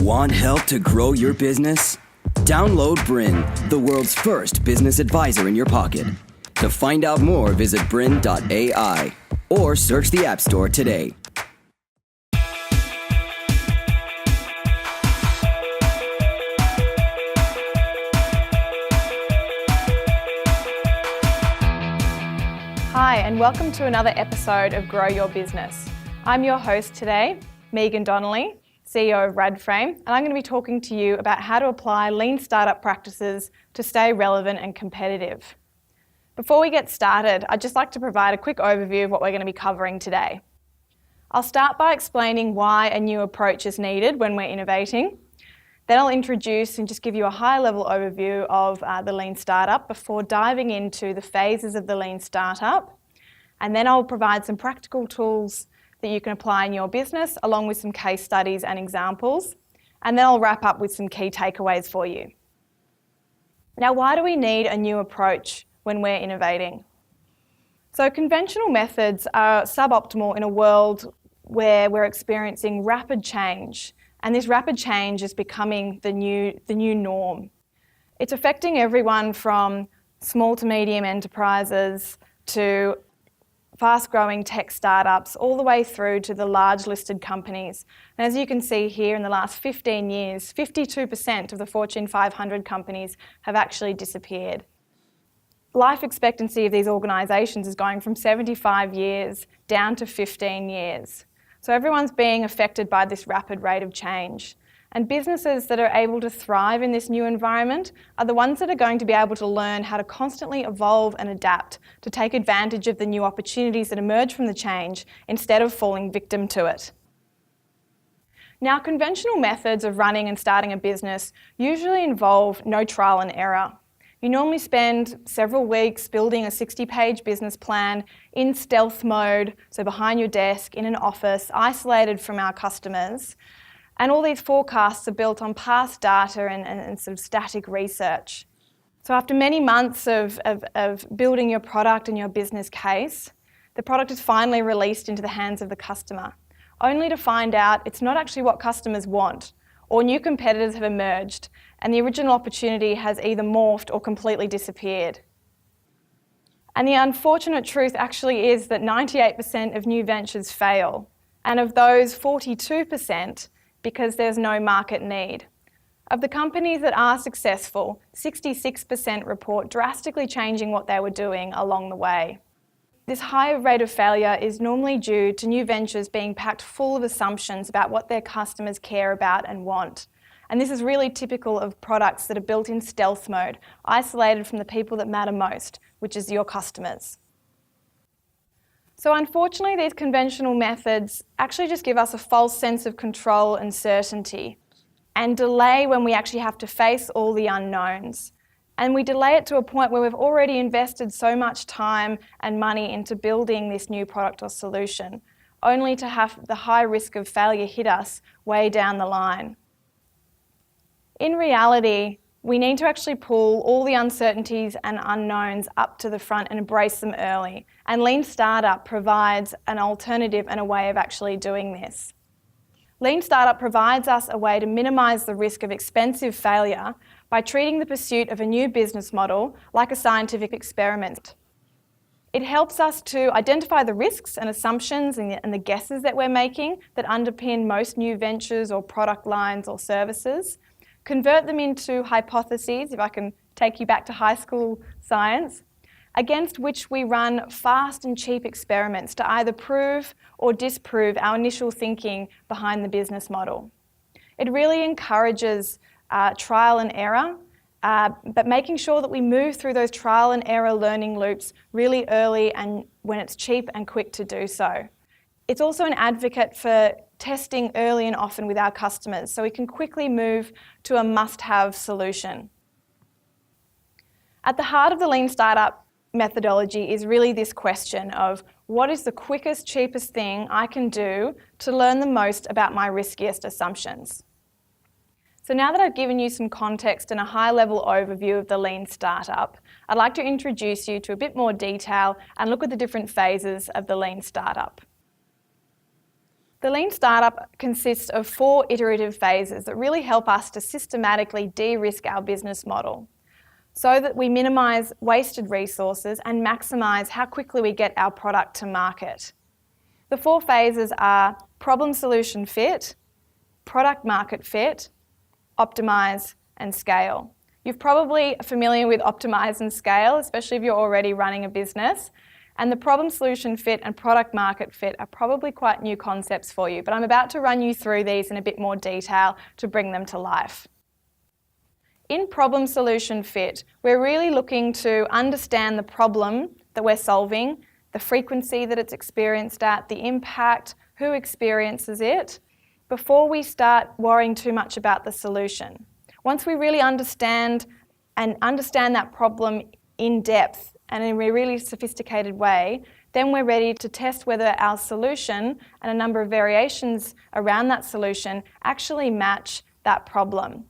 Want help to grow your business? Download BRiN, the world's first business advisor in your pocket. To find out more, visit BRiN.ai or search the App Store today. Hi, and welcome to another episode of Grow Your Business. I'm your host today, Megan Donnelley, CEO of Radframe, and I'm going to be talking to you about how to apply lean startup practices to stay relevant and competitive. Before we get started, I'd just like to provide a quick overview of what we're going to be covering today. I'll start by explaining why a new approach is needed when we're innovating. Then I'll introduce and just give you a high-level overview of the lean startup before diving into the phases of the lean startup. And then I'll provide some practical tools that you can apply in your business, along with some case studies and examples. And then I'll wrap up with some key takeaways for you. Now, why do we need a new approach when we're innovating? So conventional methods are suboptimal in a world where we're experiencing rapid change. And this rapid change is becoming the new norm. It's affecting everyone from small to medium enterprises to fast-growing tech startups, all the way through to the large listed companies. And as you can see here, in the last 15 years, 52% of the Fortune 500 companies have actually disappeared. Life expectancy of these organisations is going from 75 years down to 15 years. So everyone's being affected by this rapid rate of change. And businesses that are able to thrive in this new environment are the ones that are going to be able to learn how to constantly evolve and adapt to take advantage of the new opportunities that emerge from the change instead of falling victim to it. Now, conventional methods of running and starting a business usually involve no trial and error. You normally spend several weeks building a 60-page business plan in stealth mode, so behind your desk, in an office, isolated from our customers. And all these forecasts are built on past data and sort of static research. So after many months of building your product and your business case, the product is finally released into the hands of the customer, only to find out it's not actually what customers want, or new competitors have emerged, and the original opportunity has either morphed or completely disappeared. And the unfortunate truth actually is that 98% of new ventures fail, and of those, 42% because there's no market need. Of the companies that are successful, 66% report drastically changing what they were doing along the way. This high rate of failure is normally due to new ventures being packed full of assumptions about what their customers care about and want. And this is really typical of products that are built in stealth mode, isolated from the people that matter most, which is your customers. So unfortunately, these conventional methods actually just give us a false sense of control and certainty, and delay when we actually have to face all the unknowns. And we delay it to a point where we've already invested so much time and money into building this new product or solution, only to have the high risk of failure hit us way down the line. In reality, we need to actually pull all the uncertainties and unknowns up to the front and embrace them early. And Lean Startup provides an alternative and a way of actually doing this. Lean Startup provides us a way to minimise the risk of expensive failure by treating the pursuit of a new business model like a scientific experiment. It helps us to identify the risks and assumptions and the guesses that we're making that underpin most new ventures or product lines or services, convert them into hypotheses, if I can take you back to high school science, against which we run fast and cheap experiments to either prove or disprove our initial thinking behind the business model. It really encourages trial and error, but making sure that we move through those trial and error learning loops really early and when it's cheap and quick to do so. It's also an advocate for testing early and often with our customers, so we can quickly move to a must-have solution. At the heart of the Lean Startup methodology is really this question of what is the quickest, cheapest thing I can do to learn the most about my riskiest assumptions. So now that I've given you some context and a high-level overview of the Lean Startup, I'd like to introduce you to a bit more detail and look at the different phases of the Lean Startup. The Lean Startup consists of 4 iterative phases that really help us to systematically de-risk our business model so that we minimise wasted resources and maximise how quickly we get our product to market. The 4 phases are problem solution fit, product market fit, optimise and scale. You're probably familiar with optimise and scale, especially if you're already running a business. And the problem solution fit and product market fit are probably quite new concepts for you, but I'm about to run you through these in a bit more detail to bring them to life. In problem solution fit, we're really looking to understand the problem that we're solving, the frequency that it's experienced at, the impact, who experiences it, before we start worrying too much about the solution. Once we really understand that problem in depth and in a really sophisticated way, then we're ready to test whether our solution and a number of variations around that solution actually match that problem.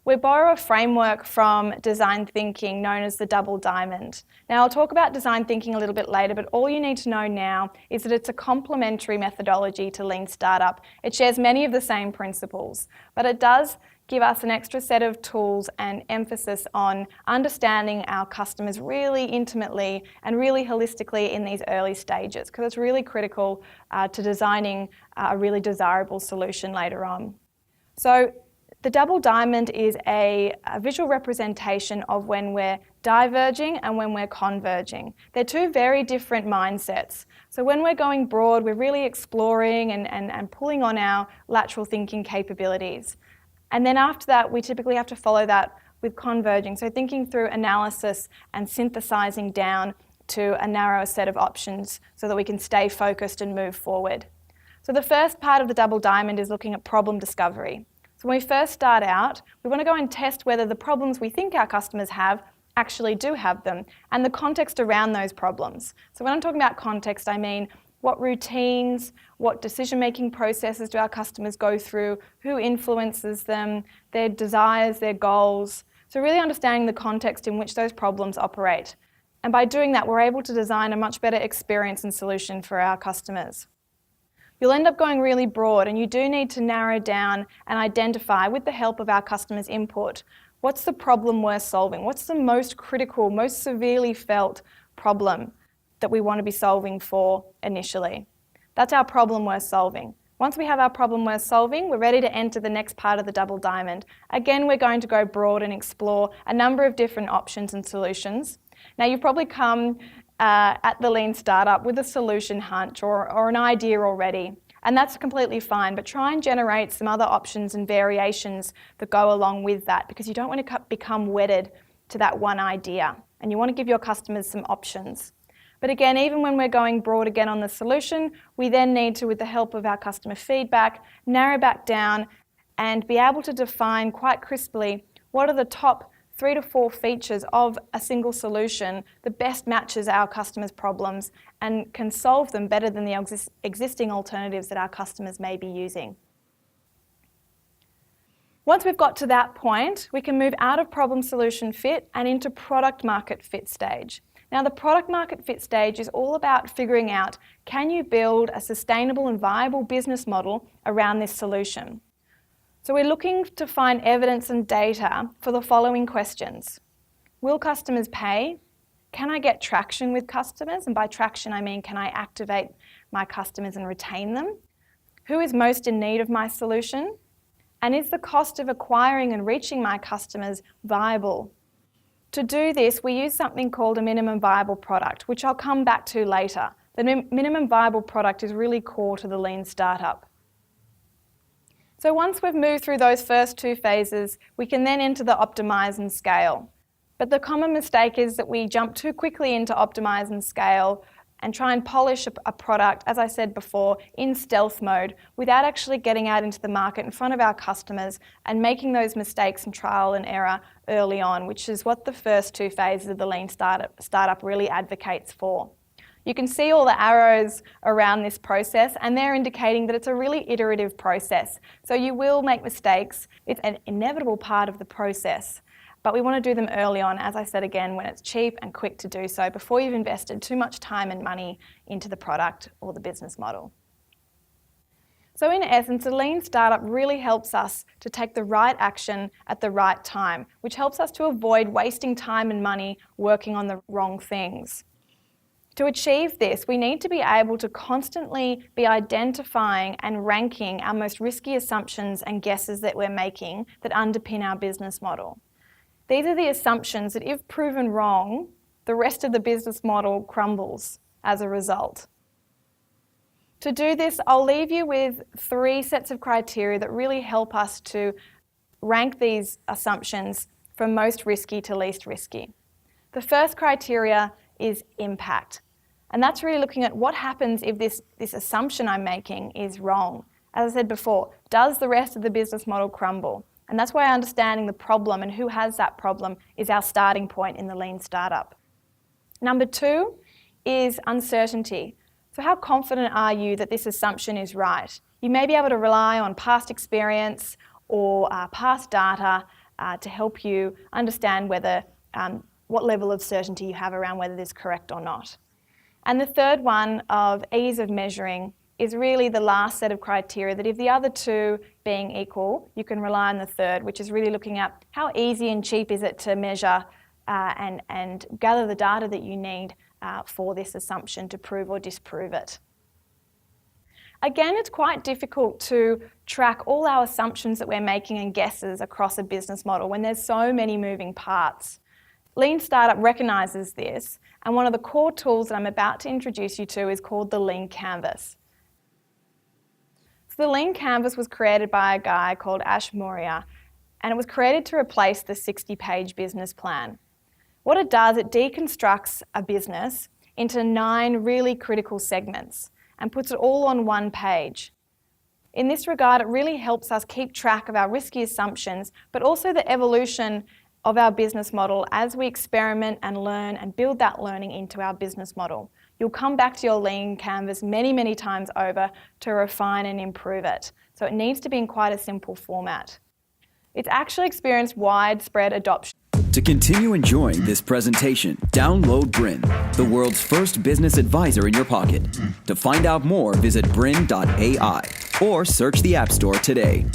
We borrow a framework from design thinking known as the double diamond. Now, I'll talk about design thinking a little bit later, but all you need to know now is that it's a complementary methodology to Lean Startup. It shares many of the same principles, but it does give us an extra set of tools and emphasis on understanding our customers really intimately and really holistically in these early stages, because it's really critical to designing a really desirable solution later on. So the double diamond is a visual representation of when we're diverging and when we're converging. They're 2 very different mindsets. So when we're going broad, we're really exploring and pulling on our lateral thinking capabilities. And then after that, we typically have to follow that with converging. So thinking through analysis and synthesizing down to a narrower set of options so that we can stay focused and move forward. So the first part of the double diamond is looking at problem discovery. So when we first start out, we want to go and test whether the problems we think our customers have actually do have them and the context around those problems. So when I'm talking about context, I mean what routines, what decision-making processes do our customers go through, who influences them, their desires, their goals. So really understanding the context in which those problems operate. And by doing that, we're able to design a much better experience and solution for our customers. You'll end up going really broad, and you do need to narrow down and identify, with the help of our customers' input, what's the problem we're solving? What's the most critical, most severely felt problem that we want to be solving for initially? That's our problem we're solving. Once we have our problem we're solving, we're ready to enter the next part of the double diamond. Again, we're going to go broad and explore a number of different options and solutions. Now, you've probably come at the Lean Startup with a solution hunch or an idea already, and that's completely fine, but try and generate some other options and variations that go along with that, because you don't want to become wedded to that one idea, and you want to give your customers some options. But again, even when we're going broad again on the solution, we then need to, with the help of our customer feedback, narrow back down and be able to define quite crisply what are the top 3 to 4 features of a single solution that best matches our customers' problems and can solve them better than the existing alternatives that our customers may be using. Once we've got to that point, we can move out of problem solution fit and into product market fit stage. Now, the product market fit stage is all about figuring out, can you build a sustainable and viable business model around this solution? So we're looking to find evidence and data for the following questions. Will customers pay? Can I get traction with customers? And by traction, I mean, can I activate my customers and retain them? Who is most in need of my solution? And is the cost of acquiring and reaching my customers viable? To do this, we use something called a minimum viable product, which I'll come back to later. The minimum viable product is really core to the Lean Startup. So once we've moved through those first 2 phases, we can then enter the optimise and scale. But the common mistake is that we jump too quickly into optimise and scale and try and polish a product, as I said before, in stealth mode without actually getting out into the market in front of our customers and making those mistakes and trial and error early on, which is what the first 2 phases of the Lean Startup really advocates for. You can see all the arrows around this process, and they're indicating that it's a really iterative process. So you will make mistakes. It's an inevitable part of the process. But we want to do them early on, as I said again, when it's cheap and quick to do so, before you've invested too much time and money into the product or the business model. So in essence, a lean startup really helps us to take the right action at the right time, which helps us to avoid wasting time and money working on the wrong things. To achieve this, we need to be able to constantly be identifying and ranking our most risky assumptions and guesses that we're making that underpin our business model. These are the assumptions that, if proven wrong, the rest of the business model crumbles as a result. To do this, I'll leave you with 3 sets of criteria that really help us to rank these assumptions from most risky to least risky. The first criteria is impact. And that's really looking at what happens if this assumption I'm making is wrong. As I said before, does the rest of the business model crumble? And that's why understanding the problem and who has that problem is our starting point in the lean startup. Number 2 is uncertainty. So how confident are you that this assumption is right? You may be able to rely on past experience or past data to help you understand whether what level of certainty you have around whether this is correct or not. And the third one of ease of measuring is really the last set of criteria that, if the other 2 being equal, you can rely on the third, which is really looking at how easy and cheap is it to measure and gather the data that you need for this assumption to prove or disprove it. Again, it's quite difficult to track all our assumptions that we're making and guesses across a business model when there's so many moving parts. Lean Startup recognises this, and one of the core tools that I'm about to introduce you to is called the Lean Canvas. So the Lean Canvas was created by a guy called Maurya, and it was created to replace the 60-page business plan. What it does, it deconstructs a business into 9 really critical segments and puts it all on one page. In this regard, it really helps us keep track of our risky assumptions, but also the evolution of our business model as we experiment and learn and build that learning into our business model. You'll come back to your Lean Canvas many, many times over to refine and improve it. So it needs to be in quite a simple format. It's actually experienced widespread adoption. To continue enjoying this presentation, download BRiN, the world's first business advisor in your pocket. To find out more, visit BRiN.ai or search the App Store today.